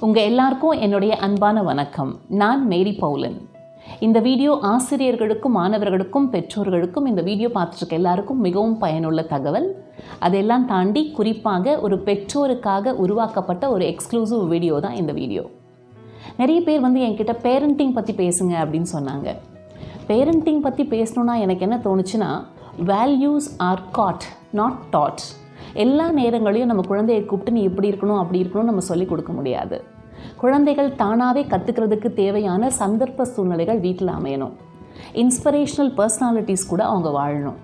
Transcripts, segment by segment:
உங்கள் எல்லாருக்கும் என்னுடைய அன்பான வணக்கம். நான் மேரி பவுலின். இந்த வீடியோ ஆசிரியர்களுக்கும் மாணவர்களுக்கும் பெற்றோர்களுக்கும் இந்த வீடியோ பார்த்துருக்க எல்லாருக்கும் மிகவும் பயனுள்ள தகவல். அதெல்லாம் தாண்டி குறிப்பாக ஒரு பெற்றோருக்காக உருவாக்கப்பட்ட ஒரு எக்ஸ்க்ளூசிவ் வீடியோ தான் இந்த வீடியோ. நிறைய பேர் என்கிட்ட பேரண்டிங் பற்றி பேசுங்க அப்படின்னு சொன்னாங்க. பேரண்டிங் பற்றி பேசணுன்னா எனக்கு என்ன தோணுச்சுன்னா, values are caught not taught. எல்லா நேரங்களையும் நம்ம குழந்தையை கூப்பிட்டு நீ இப்படி இருக்கணும் அப்படி இருக்கணும்னு நம்ம சொல்லிக் கொடுக்க முடியாது. குழந்தைகள் தானாகவே கற்றுக்கிறதுக்கு தேவையான சந்தர்ப்ப சூழ்நிலைகள் வீட்டில் அமையணும். இன்ஸ்பிரேஷனல் பர்சனாலிட்டிஸ் கூட அவங்க வாழணும்.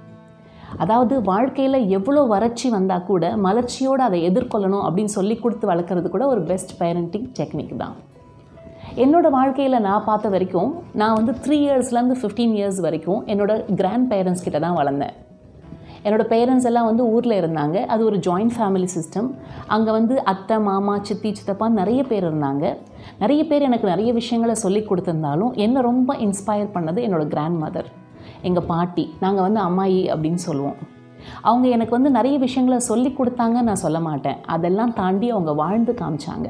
அதாவது வாழ்க்கையில் எவ்வளோ வறட்சி வந்தால் கூட மலர்ச்சியோடு அதை எதிர்கொள்ளணும் அப்படின்னு சொல்லி கொடுத்து வளர்க்குறது கூட ஒரு பெஸ்ட் பேரண்டிங் டெக்னிக் தான். என்னோடய வாழ்க்கையில் நான் பார்த்த வரைக்கும் நான் 3 இயர்ஸ்லேருந்து 15 இயர்ஸ் வரைக்கும் என்னோடய கிராண்ட் பேரண்ட்ஸ் கிட்ட தான் வளர்ந்தேன். என்னோடய பேரண்ட்ஸ் எல்லாம் ஊரில் இருந்தாங்க. அது ஒரு ஜாயிண்ட் ஃபேமிலி சிஸ்டம். அங்கே அத்தை, மாமா, சித்தி, சித்தப்பா நிறைய பேர் இருந்தாங்க. நிறைய பேர் எனக்கு நிறைய விஷயங்களை சொல்லி கொடுத்துருந்தாலும் என்னை ரொம்ப இன்ஸ்பயர் பண்ணது என்னோடய கிராண்ட் மதர், எங்கள் பாட்டி. நாங்கள் அம்மாயி அப்படின்னு சொல்லுவோம். அவங்க எனக்கு நிறைய விஷயங்களை சொல்லி கொடுத்தாங்க நான் சொல்ல மாட்டேன். அதெல்லாம் தாண்டி அவங்க வாழ்ந்து காமிச்சாங்க.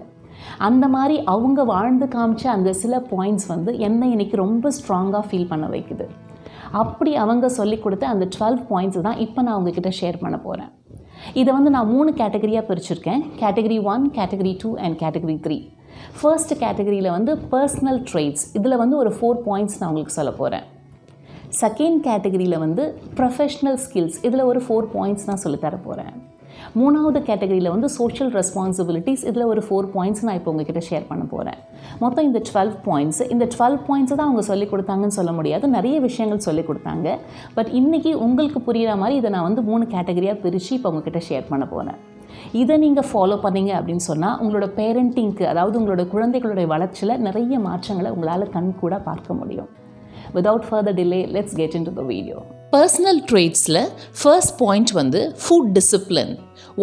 அந்த மாதிரி அவங்க வாழ்ந்து காமிச்ச அந்த சில பாயிண்ட்ஸ் என்னை இன்றைக்கி ரொம்ப ஸ்ட்ராங்காக ஃபீல் பண்ண வைக்குது. அப்படி அவங்க சொல்லி கொடுத்த அந்த 12 பாயிண்ட்ஸ் தான் இப்போ நான் உங்ககிட்ட ஷேர் பண்ண போகிறேன். இதை நான் 3 கேட்டகரியாக பிரிச்சுருக்கேன். Category 1, category 2 and category 3. First கேட்டகரியில் பர்சனல் ட்ரெய்ட்ஸ். இதில் ஒரு 4 பாயிண்ட்ஸ் நான் உங்களுக்கு சொல்ல போகிறேன். செகண்ட் கேட்டகரியில் ப்ரொஃபஷ்னல் ஸ்கில்ஸ். இதில் ஒரு 4 பாயிண்ட்ஸ் நான் சொல்லித்தர போகிறேன். மூணாவது கேட்டகரியில் சோஷியல் ரெஸ்பான்சிபிலிட்டிஸ். இதில் ஒரு 4 பாயிண்ட்ஸ் நான் இப்போ உங்ககிட்ட ஷேர் பண்ண போகிறேன். மொத்தம் இந்த 12 பாயிண்ட்ஸ். இந்த 12 பாயிண்ட்ஸை தான் அவங்க சொல்லிக் கொடுத்தாங்கன்னு சொல்ல முடியாது. நிறைய விஷயங்கள் சொல்லிக் கொடுத்தாங்க. பட் இன்றைக்கி உங்களுக்கு புரிகிற மாதிரி இதை நான் 3 கேட்டகரியாக பிரித்து இப்போ உங்ககிட்ட ஷேர் பண்ண போகிறேன். இதை நீங்கள் ஃபாலோ பண்ணீங்க அப்படின்னு சொன்னால் உங்களோட பேரண்டிங்க்கு, அதாவது உங்களோட குழந்தைகளுடைய வளர்ச்சியில் நிறைய மாற்றங்களை உங்களால் கண்கூட பார்க்க முடியும். Without further delay, let's get into the video. Personal traitsல first point food discipline.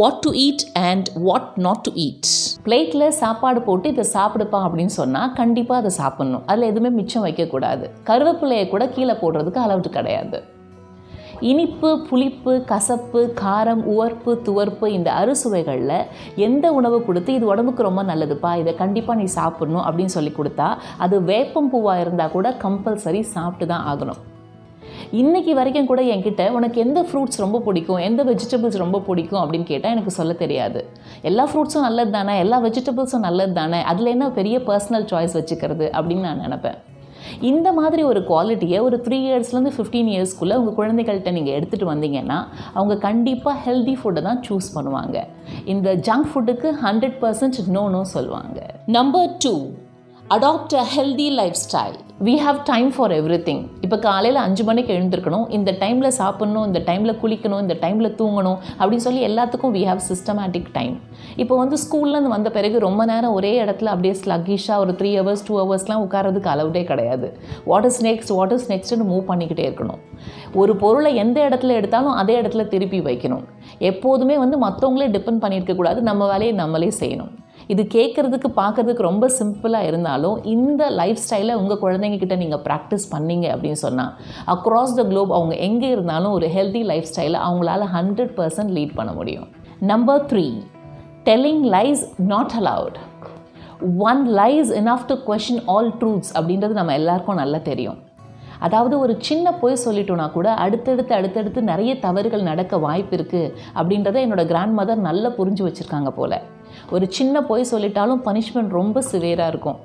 What to eat and what not to eat. பிளேட்டில் சாப்பாடு போட்டு இதை சாப்பிடுப்பா அப்படின்னு சொன்னால் கண்டிப்பாக அதை சாப்பிட்ணும். அதில் எதுவுமே மிச்சம் வைக்கக்கூடாது. கருவேப்பிலையை கூட கீழே போடுறதுக்கு அளவுட்டு கிடையாது. இனிப்பு, புளிப்பு, கசப்பு, காரம், உவர்ப்பு, துவர்ப்பு இந்த அறுசுவைகளில் எந்த உணவு கொடுத்து இது உடம்புக்கு ரொம்ப நல்லதுப்பா, இதை கண்டிப்பாக நீ சாப்பிட்ணும் அப்படின்னு சொல்லி கொடுத்தா அது வேப்பம்பூவாக இருந்தால் கூட கம்பல்சரி சாப்பிட்டு தான் ஆகணும். இன்றைக்கி வரைக்கும் கூட என்கிட்ட உனக்கு எந்த ஃப்ரூட்ஸ் ரொம்ப பிடிக்கும், எந்த வெஜிடபிள்ஸ் ரொம்ப பிடிக்கும் அப்படின்னு கேட்டால் எனக்கு சொல்ல தெரியாது. எல்லா ஃப்ரூட்ஸும் நல்லது தானே, எல்லா வெஜிடபிள்ஸும் நல்லது தானே, அதில் என்ன பெரிய பர்சனல் சாய்ஸ் வச்சுக்கிறது அப்படின்னு நான் நினப்பேன். இந்த மாதிரி ஒரு குவாலிட்டியை ஒரு 3 இயர்ஸ்லேருந்து 15 இயர்ஸ்க்குள்ளே உங்கள் குழந்தைகள்கிட்ட நீங்கள் எடுத்துகிட்டு வந்தீங்கன்னா அவங்க கண்டிப்பாக ஹெல்தி ஃபுட்டை தான் சூஸ் பண்ணுவாங்க. இந்த ஜங்க் ஃபுட்டுக்கு 100% நோ சொல்லுவாங்க. Number 2, adopt a healthy lifestyle. We have time for everything. இப்போ காலையில் 5 மணிக்கு எழுந்திருக்கணும், இந்த டைமில் சாப்பிட்ணும், இந்த டைமில் குளிக்கணும், இந்த டைமில் தூங்கணும் அப்படின்னு சொல்லி எல்லாத்துக்கும் வி ஹாவ் சிஸ்டமேட்டிக் டைம். இப்போ ஸ்கூல்லேருந்து வந்த பிறகு ரொம்ப நேரம் ஒரே இடத்துல அப்படியே ஸ்லக்கிஷாக ஒரு 3 ஹவர்ஸ் 2 ஹவர்ஸ்லாம் உட்காரதுக்கு அளவுடே கிடையாது. வாட் இஸ் நெக்ஸ்ட்னு மூவ் பண்ணிக்கிட்டே இருக்கணும். ஒரு பொருளை எந்த இடத்துல எடுத்தாலும் அதே இடத்துல திருப்பி வைக்கணும். எப்போதுமே மற்றவங்களே டிபெண்ட் பண்ணியிருக்கக்கூடாது. நம்ம வேலையை நம்மளே செய்யணும். இது கேட்குறதுக்கு பார்க்குறதுக்கு ரொம்ப சிம்பிளாக இருந்தாலும் இந்த லைஃப் ஸ்டைலை உங்கள் குழந்தைங்கக்கிட்ட நீங்கள் ப்ராக்டிஸ் பண்ணீங்க அப்படின்னு சொன்னால் அக்ராஸ் த குளோப் அவங்க எங்கே இருந்தாலும் ஒரு ஹெல்தி லைஃப் ஸ்டைலை அவங்களால 100% லீட் பண்ண முடியும். Number 3, telling lies not allowed. One lies enough to question all truths அப்படின்றது நம்ம எல்லாருக்கும் நல்லா தெரியும். அதாவது ஒரு சின்ன பொய் சொல்லிட்டோன்னா கூட அடுத்தடுத்து நிறைய தவறுகள் நடக்க வாய்ப்பு இருக்குது அப்படின்றத என்னோடய கிராண்ட் மதர் நல்லா புரிஞ்சு வச்சுருக்காங்க போல். ஒரு சின்ன பொய் சொல்லிட்டாலும் பனிஷ்மெண்ட் ரொம்ப சிவியராக இருக்கும்.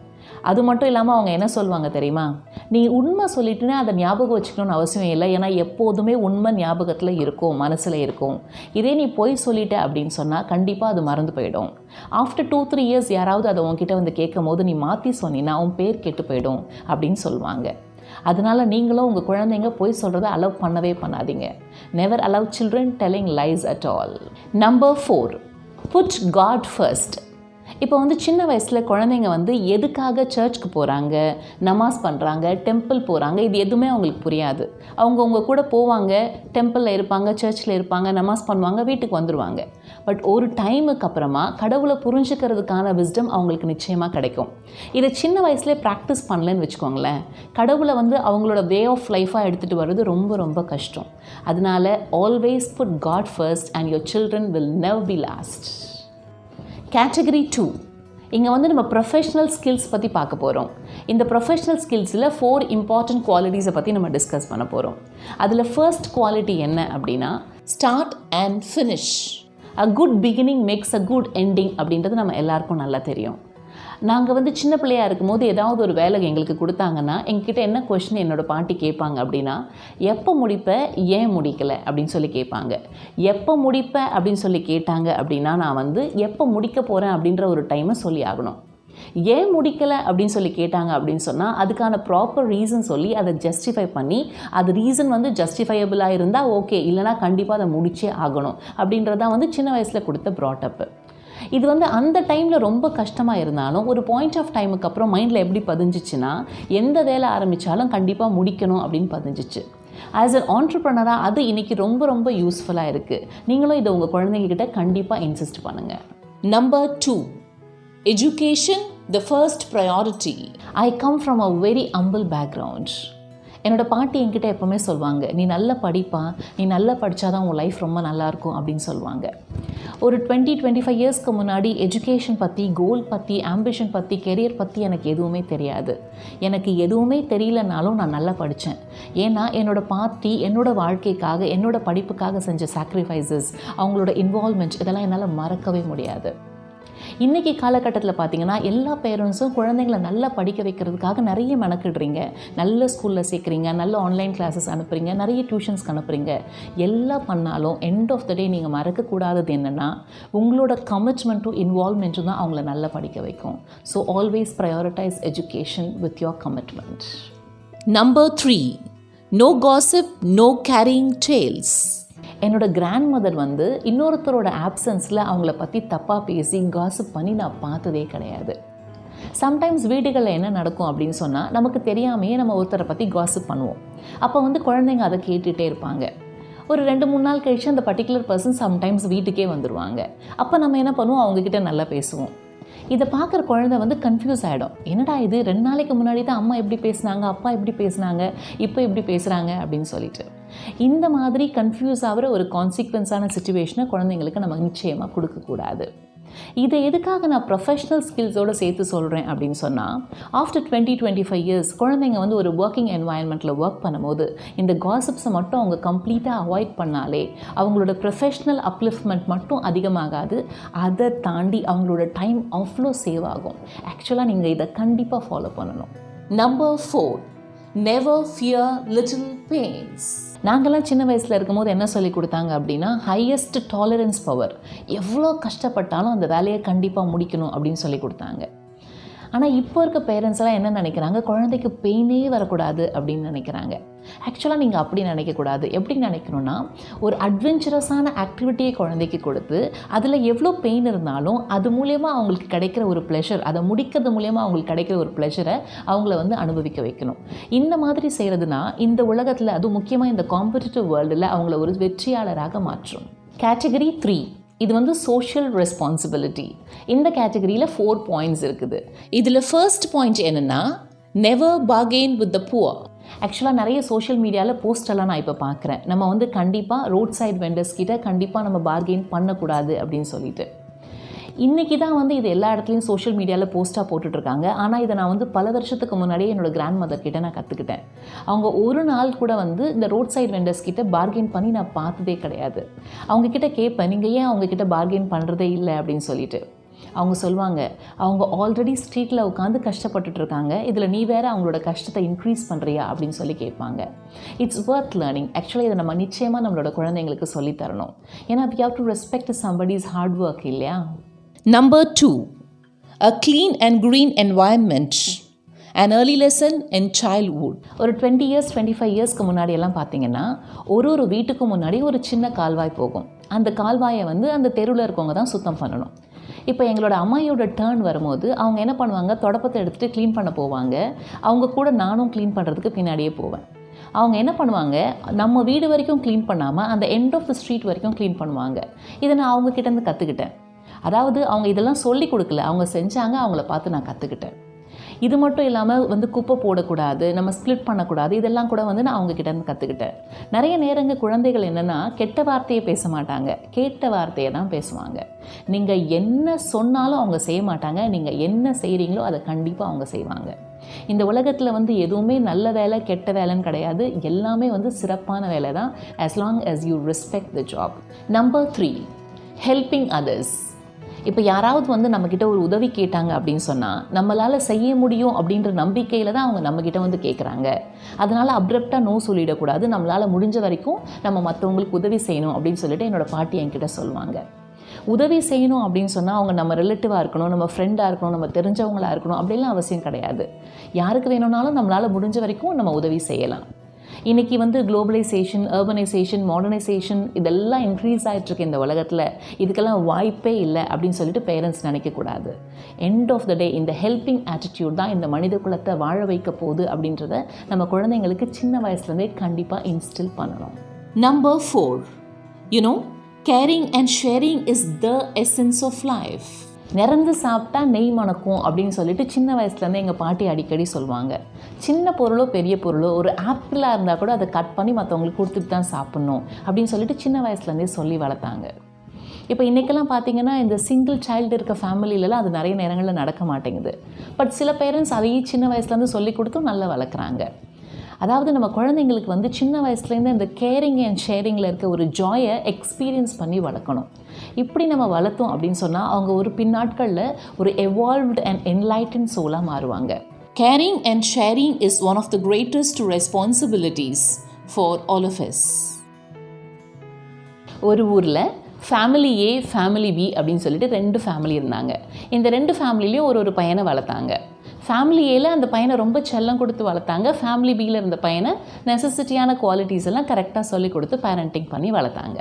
அது மட்டும் இல்லாமல் அவங்க என்ன சொல்லுவாங்க தெரியுமா, நீ உண்மை சொல்லிட்டுனா அதை ஞாபகம் வச்சுக்கணும்னு அவசியம் இல்லை, ஏன்னா எப்போதுமே உண்மை ஞாபகத்தில் இருக்கும், மனசில் இருக்கும். இதே நீ பொய் சொல்லிட்ட அப்படின்னு சொன்னால் கண்டிப்பாக அது மறந்து போயிடும். ஆஃப்டர் 2-3 இயர்ஸ் யாராவது அதை உங்ககிட்ட கேட்கும் போது நீ மாற்றி சொன்னீன்னா உன் பேர் கெட்டு போயிடும் அப்படின்னு சொல்லுவாங்க. அதனால் நீங்களும் உங்கள் குழந்தைங்க பொய் சொல்கிறத அலோவ் பண்ணவே பண்ணாதீங்க. Never allow children telling lies at all. Number 4, put God first. இப்போ சின்ன வயசில் குழந்தைங்க எதுக்காக சர்ச்சுக்கு போகிறாங்க, நமாஸ் பண்ணுறாங்க, டெம்பிள் போகிறாங்க, இது எதுவுமே அவங்களுக்கு புரியாது. அவங்க உங்கள் கூட போவாங்க, டெம்பிளில் இருப்பாங்க, சர்ச்சில் இருப்பாங்க, நமாஸ் பண்ணுவாங்க, வீட்டுக்கு வந்துடுவாங்க. பட் ஒரு டைமுக்கு அப்புறமா கடவுளை புரிஞ்சுக்கிறதுக்கான விஸ்டம் அவங்களுக்கு நிச்சயமாக கிடைக்கும். இதை சின்ன வயசுலேயே ப்ராக்டிஸ் பண்ணலன்னு வச்சுக்கோங்களேன், கடவுளை அவங்களோட வே ஆஃப் லைஃபாக எடுத்துகிட்டு வர்றது ரொம்ப ரொம்ப கஷ்டம். அதனால் always put God first and your children will never be lost. Category 2, இங்கே வந்து நம்ம ப்ரொஃபஷ்னல் ஸ்கில்ஸ் பற்றி பார்க்க போகிறோம். இந்த ப்ரொஃபஷ்னல் ஸ்கில்ஸில் 4 இம்பார்ட்டன்ட் குவாலிட்டிஸை பற்றி நம்ம டிஸ்கஸ் பண்ண போகிறோம். அதில் ஃபர்ஸ்ட் குவாலிட்டி என்ன அப்படின்னா start and finish. A good beginning maths a good ending அப்படின்றது நம்ம எல்லாருக்கும் நல்லா தெரியும். நாங்கள் வந்து சின்ன பிள்ளையாக இருக்கும்போது ஏதாவது ஒரு வேலை எங்களுக்கு கொடுத்தாங்கன்னா எங்ககிட்ட என்ன கொஷின் என்னோடய பாட்டி கேட்பாங்க அப்படின்னா, எப்போ முடிப்ப, ஏன் முடிக்கலை அப்படின்னு சொல்லி கேட்பாங்க. எப்போ முடிப்ப அப்படின்னு சொல்லி கேட்டாங்க அப்படின்னா நான் வந்து எப்போ முடிக்க போகிறேன் அப்படின்ற ஒரு டைமை சொல்லி ஆகணும். ஏன் முடிக்கலை அப்படின்னு சொல்லி கேட்டாங்க அப்படின்னு சொன்னால் அதுக்கான ப்ராப்பர் ரீசன் சொல்லி அதை ஜஸ்டிஃபை பண்ணி, அது ரீசன் வந்து ஜஸ்டிஃபையபிளாக இருந்தால் ஓகே, இல்லைனா கண்டிப்பாக அதை முடிச்சே ஆகணும் அப்படின்றதான் வந்து சின்ன வயசில் கொடுத்த ப்ராட்டப்பு. இது வந்து அந்த டைமில் ரொம்ப கஷ்டமாக இருந்தாலும் ஒரு பாயிண்ட் ஆஃப் டைமுக்கு அப்புறம் மைண்டில் எப்படி பதிஞ்சிச்சுன்னா, எந்த வேலை ஆரம்பித்தாலும் கண்டிப்பாக முடிக்கணும் அப்படின்னு பதிஞ்சிச்சு. ஆஸ் அ ஆண்டர்ப்ரனராக அது இன்றைக்கி ரொம்ப ரொம்ப யூஸ்ஃபுல்லாக இருக்குது. நீங்களும் இதை உங்கள் குழந்தைங்கக்கிட்ட கண்டிப்பாக இன்சிஸ்ட் பண்ணுங்கள். Number 2, education the first priority. I come from a very humble background. என்னோடய பாட்டி என்கிட்ட எப்போவுமே சொல்லுவாங்க, நீ நல்லா படிப்பா, நீ நல்லா படித்தாதான் உன் லைஃப் ரொம்ப நல்லாயிருக்கும் அப்படின்னு சொல்லுவாங்க. ஒரு 20-25 இயர்ஸ்க்கு முன்னாடி எஜுகேஷன் பற்றி, கோல் பற்றி, ஆம்பிஷன் பற்றி, கெரியர் பற்றி எனக்கு எதுவுமே தெரியாது. எனக்கு எதுவுமே தெரியலனாலும் நான் நல்லா படித்தேன். ஏன்னா என்னோடய பாட்டி என்னோடய வாழ்க்கைக்காக, என்னோடய படிப்புக்காக செஞ்ச சாக்ரிஃபைசஸ், அவங்களோட இன்வால்மெண்ட் இதெல்லாம் என்னால் மறக்கவே முடியாது. இன்றைக்கி காலகட்டத்தில் பார்த்திங்கன்னா எல்லா பேரண்ட்ஸும் குழந்தைங்களை நல்லா படிக்க வைக்கிறதுக்காக நிறைய மெனக்கிடுறீங்க. நல்ல ஸ்கூலில் சேர்க்குறீங்க, நல்ல ஆன்லைன் கிளாஸஸ் அனுப்புகிறீங்க, நிறைய டியூஷன்ஸ்க்கு அனுப்புகிறீங்க. எல்லாம் பண்ணாலும் எண்ட் ஆஃப் த டே நீங்கள் மறக்கக்கூடாதது என்னென்னா, உங்களோட கமிட்மெண்ட்டும் இன்வால்மெண்ட்டும் தான் அவங்கள நல்லா படிக்க வைக்கும். So always prioritise education with your commitment. Number 3, no gossip, no carrying tales. என்னோடய கிராண்ட் மதர் வந்து இன்னொருத்தரோட ஆப்சன்ஸில் அவங்கள பற்றி தப்பாக பேசி காசிப் பண்ணி நான் பார்த்ததே கிடையாது. சம்டைம்ஸ் வீடுகளில் என்ன நடக்கும் அப்படின்னு சொன்னால், நமக்கு தெரியாமையே நம்ம ஒருத்தரை பற்றி காசிப் பண்ணுவோம். அப்போ வந்து குழந்தைங்க அதை கேட்டுகிட்டே இருப்பாங்க. ஒரு 2-3 நாள் கழிச்சு அந்த பர்டிகுலர் பர்சன் சம்டைம்ஸ் வீட்டுக்கே வந்துடுவாங்க. அப்போ நம்ம என்ன பண்ணுவோம், அவங்கக்கிட்ட நல்லா பேசுவோம். இதை பார்க்குற குழந்தை வந்து கன்ஃபியூஸ் ஆகிடும். என்னடா இது, 2 நாளைக்கு முன்னாடி தான் அம்மா எப்படி பேசுனாங்க, அப்பா எப்படி பேசுனாங்க, இப்போ எப்படி பேசுகிறாங்க அப்படின்னு சொல்லிட்டு. இந்த மாதிரி கன்ஃபியூஸ் ஆகிற ஒரு கான்சிக்வன்ஸான சிச்சுவேஷனை குழந்தைங்களுக்கு நம்ம நிச்சயமாக கொடுக்கக்கூடாது. இதை எதுக்காக நான் ப்ரொஃபஷ்னல் ஸ்கில்ஸோடு சேர்த்து சொல்கிறேன் அப்படின்னு சொன்னால், ஆஃப்டர் 20-25 இயர்ஸ் குழந்தைங்க வந்து ஒரு ஒர்க்கிங் என்வாயன்மெண்ட்டில் ஒர்க் பண்ணும்போது இந்த காசிப்ஸை மட்டும் அவங்க கம்ப்ளீட்டாக அவாய்ட் பண்ணாலே அவங்களோட ப்ரொஃபஷ்னல் அப்லிஃப்ட்மெண்ட் மட்டும் அதிகமாகாது, அதை தாண்டி அவங்களோட டைம் அவ்வளோ சேவ் ஆகும். ஆக்சுவலாக நீங்கள் இதை கண்டிப்பாக ஃபாலோ பண்ணணும். Number 4, never fear little pains. நாங்கள்லாம் சின்ன வயசில் இருக்கும்போது என்ன சொல்லி கொடுத்தாங்க அப்படின்னா, ஹையஸ்ட் டாலரன்ஸ் பவர். எவ்வளோ கஷ்டப்பட்டாலும் அந்த வேலையை கண்டிப்பாக முடிக்கணும் அப்படின்னு சொல்லி கொடுத்தாங்க. ஆனால் இப்போ இருக்க பேரண்ட்ஸ்லாம் என்ன நினைக்கிறாங்க, குழந்தைக்கு பெயினே வரக்கூடாது அப்படின்னு நினைக்கிறாங்க. ஆக்சுவலாக நீங்கள் அப்படி நினைக்கக்கூடாது. எப்படி நினைக்கணும்னா, ஒரு அட்வென்ச்சரஸான ஆக்டிவிட்டியை குழந்தைக்கு கொடுத்து அதில் எவ்வளோ பெயின் இருந்தாலும் அது மூலயமா அவங்களுக்கு கிடைக்கிற ஒரு ப்ளஷர், அதை முடிக்கிறது மூலயமா அவங்களுக்கு கிடைக்கிற ஒரு ப்ளஷரை அவங்கள வந்து அனுபவிக்க வைக்கணும். இந்த மாதிரி செய்கிறதுனா இந்த உலகத்தில், அதுவும் முக்கியமாக இந்த காம்படிட்டிவ் வேர்ல்டில் அவங்கள ஒரு வெற்றியாளராக மாற்றும். கேட்டகரி 3, இது வந்து சோஷியல் ரெஸ்பான்சிபிலிட்டி. இந்த கேட்டகரியில் 4 பாயிண்ட்ஸ் இருக்குது. இதில் ஃபர்ஸ்ட் பாயிண்ட் என்னென்னா, never bargain with the poor. ஆக்சுவலாக நிறைய சோஷியல் மீடியாவில் போஸ்டெல்லாம் நான் இப்போ பார்க்குறேன். நம்ம வந்து கண்டிப்பாக ரோட் சைட் வெண்டர்ஸ் கிட்ட கண்டிப்பாக நம்ம பார்கெயின் பண்ணக்கூடாது அப்படின்னு சொல்லிட்டு. இன்றைக்கி தான் வந்து இது எல்லா இடத்துலையும் சோஷியல் மீடியாவில் போஸ்ட்டாக போட்டுட்ருக்காங்க. ஆனால் இதை நான் வந்து பல வருஷத்துக்கு முன்னாடியே என்னோடய கிராண்ட் மதர் கிட்டே நான் கற்றுக்கிட்டேன். அவங்க ஒரு நாள் கூட வந்து இந்த ரோட் சைட் வெண்டர்ஸ் கிட்ட பார்கெயின் பண்ணி நான் பார்த்ததே கிடையாது. அவங்கக்கிட்ட கேட்பேன், நீங்கள் ஏன் அவங்கக்கிட்ட பார்கெயின் பண்ணுறதே இல்லை அப்படின்னு சொல்லிட்டு. அவங்க சொல்லுவாங்க, அவங்க ஆல்ரெடி ஸ்ட்ரீட்டில் உட்காந்து கஷ்டப்பட்டுட்ருக்காங்க, இதில் நீ வேறு அவங்களோட கஷ்டத்தை இன்க்ரீஸ் பண்ணுறியா அப்படின்னு சொல்லி கேட்பாங்க. It's worth learning. ஆக்சுவலாக இதை நம்ம நிச்சயமாக நம்மளோட குழந்தைங்களுக்கு சொல்லித்தரணும். ஏன்னா we have to respect somebody's hard work இல்லையா. Number 2, a clean and green environment. An early lesson in childhood. ஒரு 20 இயர்ஸ் 25 இயர்ஸ்க்கு முன்னாடியெல்லாம் பார்த்தீங்கன்னா ஒரு வீட்டுக்கு முன்னாடி ஒரு சின்ன கால்வாய் போகும். அந்த கால்வாயை வந்து அந்த தெருவில் இருக்கவங்க தான் சுத்தம் பண்ணணும். இப்போ எங்களோட அம்மாயோட டர்ன் வரும்போது அவங்க என்ன பண்ணுவாங்க, தொடப்பத்தை எடுத்துகிட்டு க்ளீன் பண்ண போவாங்க. அவங்க கூட நானும் க்ளீன் பண்ணுறதுக்கு பின்னாடியே போவேன். அவங்க என்ன பண்ணுவாங்க, நம்ம வீடு வரைக்கும் க்ளீன் பண்ணாமல் அந்த எண்ட் ஆஃப் த ஸ்ட்ரீட் வரைக்கும் க்ளீன் பண்ணுவாங்க. இதை நான் அவங்கக்கிட்டேருந்து கற்றுக்கிட்டேன். அதாவது அவங்க இதெல்லாம் சொல்லி கொடுக்கல, அவங்க செஞ்சாங்க, அவங்கள பார்த்து நான் கற்றுக்கிட்டேன். இது மட்டும் இல்லாமல் வந்து குப்பை போடக்கூடாது, நம்ம ஸ்ப்ளிட் பண்ணக்கூடாது, இதெல்லாம் கூட வந்து நான் அவங்கக்கிட்ட இருந்து கற்றுக்கிட்டேன். நிறைய நேரங்கள் குழந்தைகள் என்னென்னா கெட்ட வார்த்தையை பேச மாட்டாங்க, கேட்ட வார்த்தையை தான் பேசுவாங்க. நீங்கள் என்ன சொன்னாலும் அவங்க செய்ய மாட்டாங்க, நீங்கள் என்ன செய்கிறீங்களோ அதை கண்டிப்பாக அவங்க செய்வாங்க. இந்த உலகத்தில் வந்து எதுவுமே நல்ல வேலை கெட்ட வேலைன்னு கிடையாது, எல்லாமே வந்து சிறப்பான வேலை தான், as long as you respect the job. Number 3, helping others. இப்போ யாராவது வந்து நம்மக்கிட்ட ஒரு உதவி கேட்டாங்க அப்படின்னு சொன்னால் நம்மளால் செய்ய முடியும் அப்படின்ற நம்பிக்கையில் தான் அவங்க நம்மக்கிட்ட வந்து கேட்குறாங்க. அதனால் அப்ரப்டாக நோ சொல்லிடக்கூடாது, நம்மளால் முடிஞ்ச வரைக்கும் நம்ம மற்றவங்களுக்கு உதவி செய்யணும் அப்படின்னு சொல்லிட்டு என்னோடய பாட்டி என்கிட்ட சொல்லுவாங்க. உதவி செய்யணும் அப்படின்னு சொன்னால் அவங்க நம்ம ரிலேட்டிவாக இருக்கணும், நம்ம ஃப்ரெண்டாக இருக்கணும், நம்ம தெரிஞ்சவங்களாக இருக்கணும் அப்படிலாம் அவசியம் கிடையாது. யாருக்கு வேணும்னாலும் நம்மளால் முடிஞ்ச வரைக்கும் நம்ம உதவி செய்யலாம். இன்றைக்கி வந்து குளோபலைசேஷன், அர்பனைசேஷன், மாடர்னைசேஷன் இதெல்லாம் இன்க்ரீஸ் ஆகிட்டுருக்கு இந்த உலகத்தில். இதுக்கெல்லாம் வாய்ப்பே இல்லை அப்படின்னு சொல்லிட்டு பேரண்ட்ஸ் நினைக்கக்கூடாது. எண்ட் ஆஃப் த டே இந்த ஹெல்பிங் ஆட்டிடியூட் தான் இந்த மனித குலத்தை வாழ வைக்க போகுது அப்படின்றத நம்ம குழந்தைங்களுக்கு சின்ன வயசுலேருந்தே கண்டிப்பாக இன்ஸ்டில் பண்ணணும். Number 4, caring and sharing is the essence of life. நிறந்து சாப்பிட்டா நெய் மணக்கும் அப்படின்னு சொல்லிட்டு சின்ன வயசுலேருந்து எங்கள் பாட்டி அடிக்கடி சொல்லுவாங்க. சின்ன பொருளோ பெரிய பொருளோ ஒரு ஆப்பிளாக இருந்தால் கூட அதை கட் பண்ணி மற்றவங்களுக்கு கொடுத்துட்டு தான் சாப்பிட்ணும் அப்படின்னு சொல்லிட்டு சின்ன வயசுலேருந்தே சொல்லி வளர்த்தாங்க. இப்போ இன்றைக்கெல்லாம் பார்த்திங்கன்னா இந்த சிங்கிள் சைல்டு இருக்க ஃபேமிலியிலலாம் அது நிறைய நேரங்களில் நடக்க மாட்டேங்குது. பட் சில பேரண்ட்ஸ் அதையும் சின்ன வயசுலேருந்து சொல்லி கொடுத்தும் நல்லா வளர்க்குறாங்க. அதாவது நம்ம குழந்தைங்களுக்கு வந்து சின்ன வயசுலேருந்து இந்த கேரிங் அண்ட் ஷேரிங்கில் இருக்க ஒரு ஜாயை எக்ஸ்பீரியன்ஸ் பண்ணி வளர்க்கணும். இப்படி நம்ம வளர்த்தோம் அப்படின்னு சொன்னால் அவங்க ஒரு பின்னாட்களில் ஒரு எவால்வ்டு அண்ட் என்லைட்டன்ட் சோலாக மாறுவாங்க. Caring and sharing is one of the greatest responsibilities for all of us. ஒரு ஊரில் ஃபேமிலி ஏ, ஃபேமிலி பி அப்படின்னு சொல்லிட்டு 2 ஃபேமிலி இருந்தாங்க. இந்த 2 ஃபேமிலிலையும் ஒரு பையனை வளர்த்தாங்க. ஃபேமிலி ஏல அந்த பையனை ரொம்ப செல்லம் கொடுத்து வளர்த்தாங்க. ஃபேமிலி பியில் இருந்த பையனை நெசசிட்டியான குவாலிட்டிஸ் எல்லாம் கரெக்டாக சொல்லி கொடுத்து பேரண்டிங் பண்ணி வளர்த்தாங்க.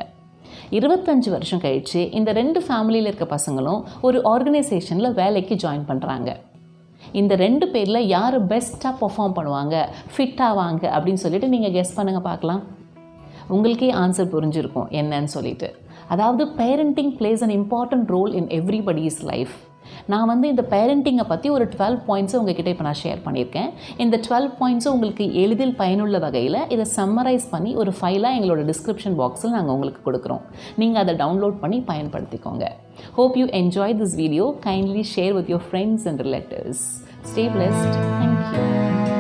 25 வருஷம் கழித்து இந்த 2 ஃபேமிலியில் இருக்க பசங்களும் ஒரு ஆர்கனைசேஷனில் வேலைக்கு ஜாயின் பண்ணுறாங்க. இந்த 2 பேரில் யார் பெஸ்ட்டாக பர்ஃபார்ம் பண்ணுவாங்க, ஃபிட் ஆவாங்க அப்படின்னு சொல்லிட்டு நீங்கள் கெஸ் பண்ணுங்கள் பார்க்கலாம். உங்களுக்கே ஆன்சர் புரிஞ்சிருக்கும் என்னன்னு சொல்லிட்டு. அதாவது parenting plays an important role in everybody's life. நான் வந்து இந்த பேரண்டிங்கை பற்றி ஒரு 12 பாயிண்ட்ஸை உங்ககிட்ட இப்போ நான் ஷேர் பண்ணியிருக்கேன். இந்த 12 பாயிண்ட்ஸும் உங்களுக்கு எளிதில் பயனுள்ள வகையில் இதை சம்மரைஸ் பண்ணி ஒரு ஃபைலாக எங்களோட டிஸ்கிரிப்ஷன் பாக்ஸில் நாங்கள் உங்களுக்கு கொடுக்குறோம். நீங்கள் அதை டவுன்லோட் பண்ணி பயன்படுத்திக்கோங்க. Hope you enjoyed this video. Kindly share with your friends and relatives. Stay blessed. Thank you.